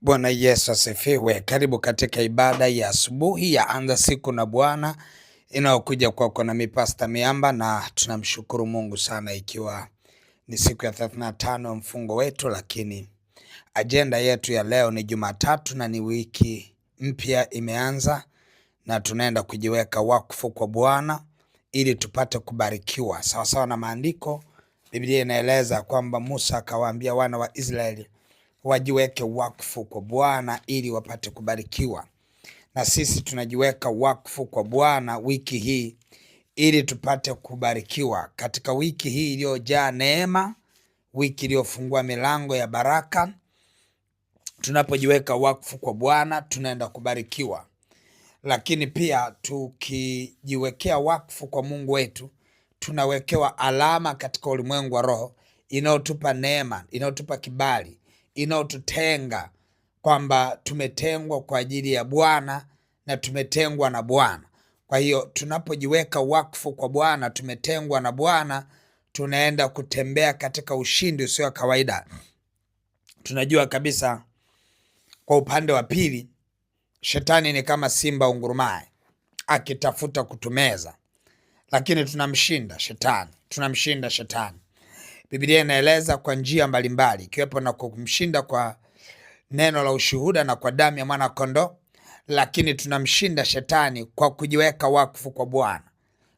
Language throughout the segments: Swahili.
Bwana Yesu asifiwe. Karibu katika ibada ya asubuhi ya anza siku na Bwana inayokuja kwako na Pastor Miamba, na tunamshukuru Mungu sana ikiwa ni siku ya 35 mfungo wetu, lakini agenda yetu ya leo ni Jumatatu na ni wiki mpya imeanza, na tunaenda kujiweka wakfu kwa Bwana ili tupate kubarikiwa. Sawa sawa na maandiko, Biblia inaeleza kwamba Musa akawaambia wana wa Israeli wajiweke wakfu kwa Bwana ili wapate kubarikiwa. Na sisi tunajiweka wakfu kwa Bwana wiki hii ili tupate kubarikiwa katika wiki hii iliyojaa neema, wiki iliyofungua milango ya baraka. Tunapojiweka wakfu kwa Bwana tunaenda kubarikiwa. Lakini pia tukijiwekea wakfu kwa Mungu wetu, tunawekewa alama katika ulimwengu wa roho inayotupa neema, inayotupa kibali, inayotutenga kwamba tumetengwa kwa ajili ya Bwana na tumetengwa na Bwana. Kwa hiyo tunapojiweka wakfu kwa Bwana, tumetengwa na Bwana, tunaenda kutembea katika ushindi usio kawaida. Tunajua kabisa kwa upande wa pili, shetani ni kama simba ungurumaye akitafuta kutumeza, lakini tunamshinda shetani. Biblia inaeleza kwa njia mbalimbali, ikiwepo na kumshinda kwa neno la ushuhuda na kwa damu ya mwana kondoo, lakini tunamshinda shetani kwa kujiweka wakfu kwa Bwana.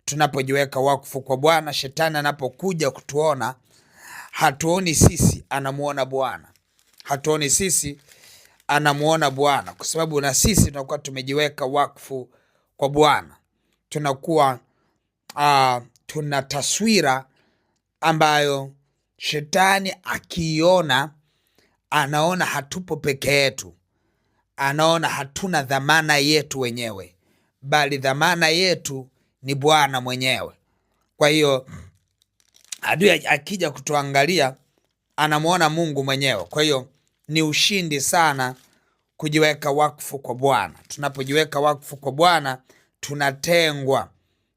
Tunapojiweka wakfu kwa Bwana, shetani anapokuja kutuona, hatuoni sisi, anamuona Bwana. Hatuoni sisi, anamuona Bwana, kwa sababu na sisi tunakuwa tumejiweka wakfu kwa Bwana. Tunakuwa tuna taswira ambayo shetani akiona, anaona hatupo peke yetu, anaona hatuna dhamana yetu wenyewe, bali dhamana yetu ni Bwana mwenyewe. Kwa hiyo adui akija kutuangalia, anamuona Mungu mwenyewe. Kwa hiyo ni ushindi sana kujiweka wakfu kwa Bwana. Tunapojiweka wakfu kwa Bwana,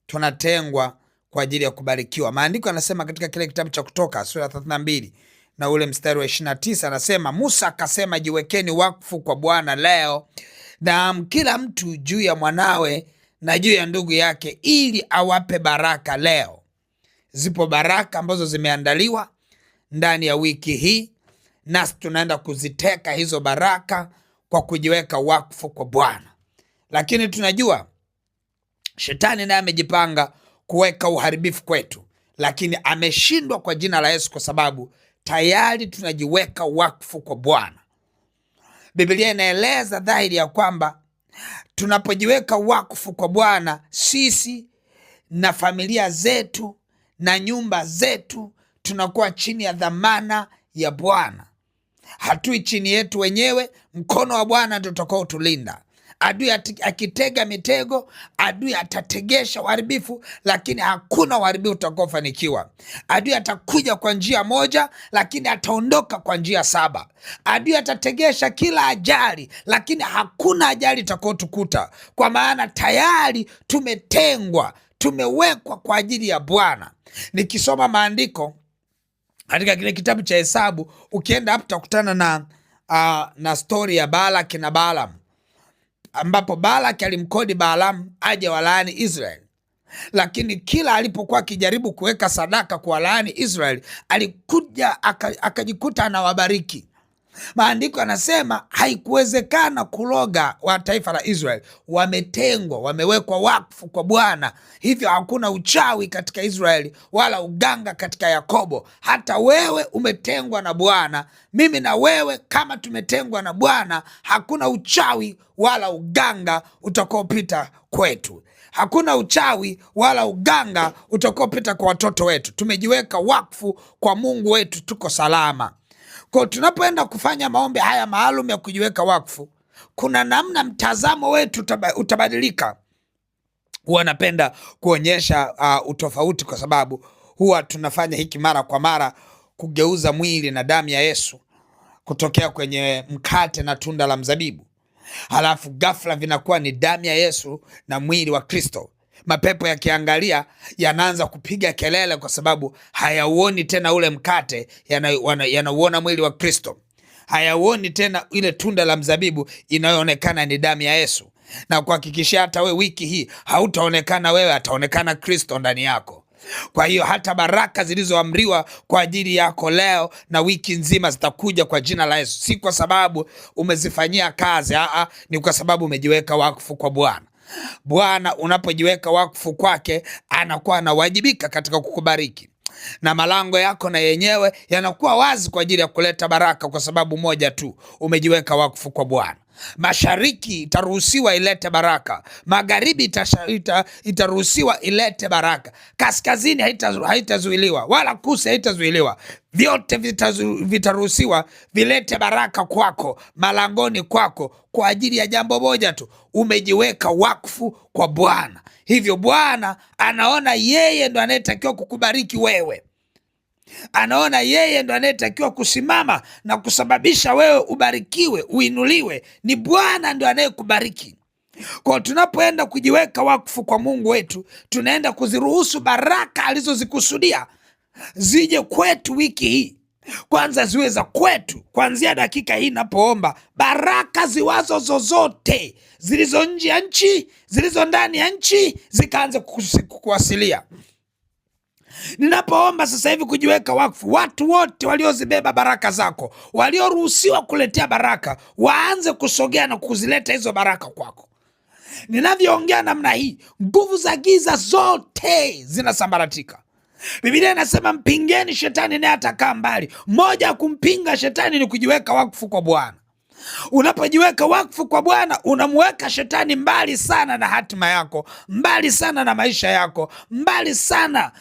tunatengwa kwa ajili ya kubarikiwa. Maandiko yanasema katika kile kitabu cha Kutoka sura 32 na ule mstari wa 29, anasema Musa akasema, jiwekeni wakfu kwa Bwana leo, na kila mtu juu ya mwanawe na juu ya ndugu yake, ili awape baraka leo. Zipo baraka ambazo zimeandaliwa ndani ya wiki hii, nasi tunaenda kuziteka hizo baraka kwa kujiweka wakfu kwa Bwana. Lakini tunajua shetani naye amejipanga kuweka uharibifu kwetu, lakini ameshindwa kwa jina la Yesu, kwa sababu tayari tunajiweka wakfu kwa Bwana. Biblia inaeleza dhahiri ya kwamba tunapojiweka wakfu kwa Bwana, sisi na familia zetu na nyumba zetu tunakuwa chini ya dhamana ya Bwana. Hatui chini yetu wenyewe, mkono wa Bwana ndio utakao tulinda. Adui akitega mitego, adui atategesha uharibifu, lakini hakuna uharibifu utakaofanikiwa. Adui atakuja kwa njia moja, lakini ataondoka kwa njia 7. Adui atategesha kila ajali, lakini hakuna ajali itakayotukuta, kwa maana tayari tumetengwa, tumewekwa kwa ajili ya Bwana. Nikisoma maandiko katika kile kitabu cha Hesabu, ukienda hapo utakutana na story ya Balaki na Balaam, ambapo Balaki alimkodi Balaam aje walaani Israeli. Lakini kila alipokuwa akijaribu kuweka sadaka kwa walaani Israeli, alikuja akajikuta anawabariki. Maandiko yanasema haikuwezekana kuloga wa taifa la Israeli. Wametengwa, wamewekwa wakfu kwa Bwana. Hivyo hakuna uchawi katika Israeli wala uganga katika Yakobo. Hata wewe umetengwa na Bwana, mimi na wewe kama tumetengwa na Bwana, hakuna uchawi wala uganga utakaopita kwetu. Hakuna uchawi wala uganga utakaopita kwa watoto wetu. Tumejiweka wakfu kwa Mungu wetu, tuko salama. Kwa tunapoenda kufanya maombi haya maalum ya kujiweka wakfu, kuna namna mtazamo wetu utabadilika. Huwa napenda kuonyesha utofauti, kwa sababu huwa tunafanya hiki mara kwa mara, kugeuza mwili na damu ya Yesu kutokea kwenye mkate na tunda la mzabibu. Halafu ghafla vinakuwa ni damu ya Yesu na mwili wa Kristo. Mapepo yakiangalia yanaanza kupiga kelele, kwa sababu hayauoni tena ule mkate, yanauona mwili wa Kristo. hayauoni tena ile tunda la mzabibu inayoonekana ni damu ya Yesu. Na kuhakikishia hata we wiki hii hautaonekana wewe, ataonekana Kristo ndani yako. Kwa hiyo hata baraka zilizoamriwa kwa ajili yako leo na wiki nzima zitakuja kwa jina la Yesu. Si kwa sababu umezifanyia kazi, ni kwa sababu umejiweka wakfu kwa Bwana. Bwana unapojiweka wakfu kwake, anakuwa anawajibika katika kukubariki, na malango yako na yenyewe yanakuwa wazi kwa ajili ya kuleta baraka, kwa sababu moja tu, umejiweka wakfu kwa Bwana. Mashariki itaruhusiwa ilete baraka, magharibi itaruhusiwa ilete baraka, kaskazini haitazuiliwa, wala kusini haitazuiliwa. Vyote vitaruhusiwa vilete baraka kwako, malangoni kwako, kwa ajili ya jambo moja tu, umejiweka wakfu kwa Bwana. Hivyo Bwana anaona yeye ndo anayetakiwa kukubariki wewe. Anaona yeye ndo anayetakiwa kusimama na kusababisha wewe ubarikiwe, uinuliwe. Ni Bwana ndo anayekubariki. Kwa tunapoenda kujiweka wakfu kwa Mungu wetu, tunaenda kuziruhusu baraka alizozikusudia zije kwetu wiki hii. Kwanza ziwe za kwetu kuanzia dakika hii napoomba. Baraka ziwazo zozote zilizo nje ya nchi, zilizo ndani ya nchi, zikaanza kukuwasilia. Ninapoomba sasa hivi kujiweka wakfu, watu wote waliozibeba baraka zako, walioruhusiwa kuletea baraka, waanze kusogea na kuzileta hizo baraka kwako. Ninavyoongea namna hii, nguvu za giza zote zinasambaratika. Biblia inasema mpingeni shetani naye atakaa mbali. Moja ya kumpinga shetani ni kujiweka wakfu kwa Bwana. Unapojiweka wakfu kwa Bwana, unamweka shetani mbali sana na hatima yako, mbali sana na maisha yako, mbali sana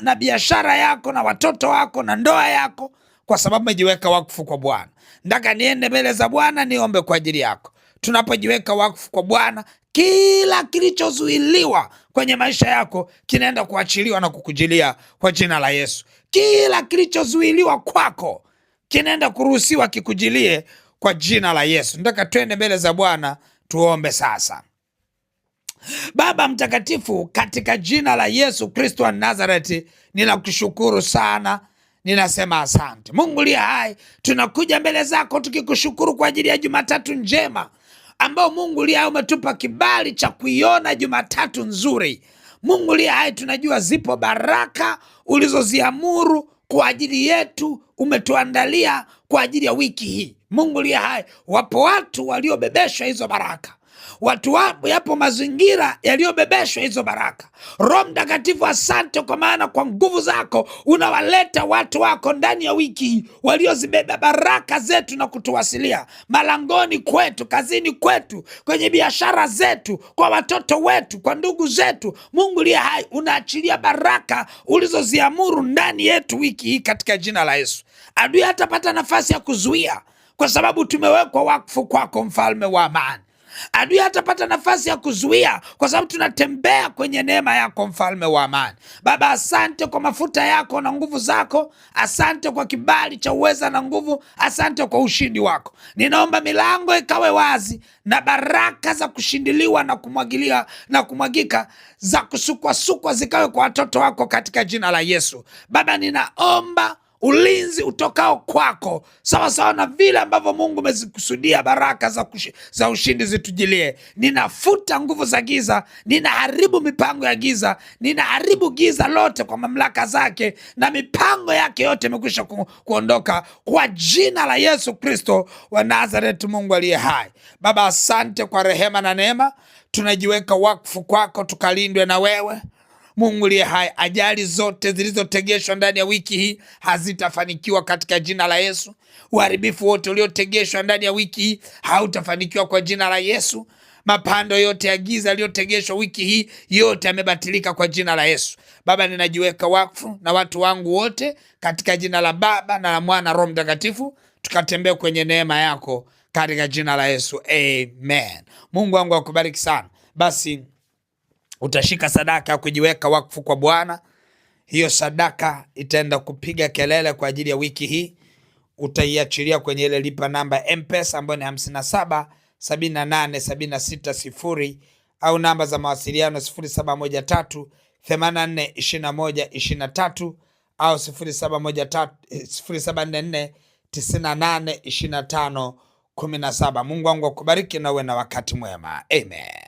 na biashara yako, na watoto wako, na ndoa yako, kwa sababu umejiweka wakfu kwa Bwana. Ndaka niende mbele za Bwana niombe kwa ajili yako. Tunapojiweka wakfu kwa Bwana, kila kilichozuiliwa kwenye maisha yako kinaenda kuachiliwa na kukujilia kwa jina la Yesu. Kila kilichozuiliwa kwako kinaenda kuruhusiwa kikujilie kwa jina la Yesu. Nataka twende mbele za Bwana tuombe sasa. Baba mtakatifu, katika jina la Yesu Kristo wa Nazareti, ninakushukuru sana. Ninasema asante Mungu liye hai. Tunakuja mbele zako tukikushukuru kwa ajili ya Jumatatu njema ambao Mungu liye hai umetupa kibali cha kuiona Jumatatu nzuri. Mungu liye hai, tunajua zipo baraka ulizoziamuru kwa ajili yetu, umetuandalia kwa ajili ya wiki hii. Mungu liye hai, wapo watu waliobebeshwa hizo baraka. Yapo mazingira yaliyobebeshwa hizo baraka. Roho Mtakatifu, asante kwa maana kwa nguvu zako unawaleta watu wako ndani ya wiki hii waliozibeba baraka zetu na kutuwasilia malangoni kwetu, kazini kwetu, kwenye biashara zetu, kwa watoto wetu, kwa ndugu zetu. Mungu liye hai, unaachilia baraka ulizoziamuru ndani yetu wiki hii katika jina la Yesu. Adui hatapata nafasi ya kuzuia, kwa sababu tumewekwa wakfu kwako, mfalme wa amani. Adui hatapata nafasi ya kuzuia, kwa sababu tunatembea kwenye neema yako, mfalme wa amani. Baba, asante kwa mafuta yako na nguvu zako. Asante kwa kibali cha uweza na nguvu. Asante kwa ushindi wako. Ninaomba milango ikawe wazi na baraka za kushindiliwa na kumwagilia na kumwagika, za kusukwasukwa zikawe kwa watoto wako katika jina la Yesu. Baba, ninaomba ulinzi utokao kwako, sawa sawa na vile ambavyo Mungu umezikusudia baraka za ushindi zitujilie. Ninafuta nguvu za giza, ninaharibu mipango ya giza, ninaharibu giza lote kwa mamlaka zake, na mipango yake yote imekwisha kuondoka kwa jina la Yesu Kristo wa Nazareti. Mungu aliye hai, Baba, asante kwa rehema na neema. Tunajiweka wakfu kwako, tukalindwe na wewe Mungu liye hai. Ajali zote zilizotegeshwa ndani ya wiki hii hazitafanikiwa katika jina la Yesu. Uharibifu wote uliotegeshwa ndani ya wiki hii hautafanikiwa kwa jina la Yesu. Mapando yote ya giza yaliyotegeshwa wiki hii yote yamebatilika kwa jina la Yesu. Baba, ninajiweka wakfu na watu wangu wote katika jina la Baba na la Mwana Roho Mtakatifu, tukatembee kwenye neema yako katika jina la Yesu. Amen. Mungu wangu akubariki sana. Basi utashika sadaka ya kujiweka wakfu kwa Bwana. Hiyo sadaka itaenda kupiga kelele kwa ajili ya wiki hii. Utaiachilia kwenye ile lipa namba M-Pesa ambayo ni 57 78 76 0, au namba za mawasiliano 0713 84 21 23 au 0713 0744 98 25 17. Mungu wangu akubariki na uwe na wakati mwema. Amen.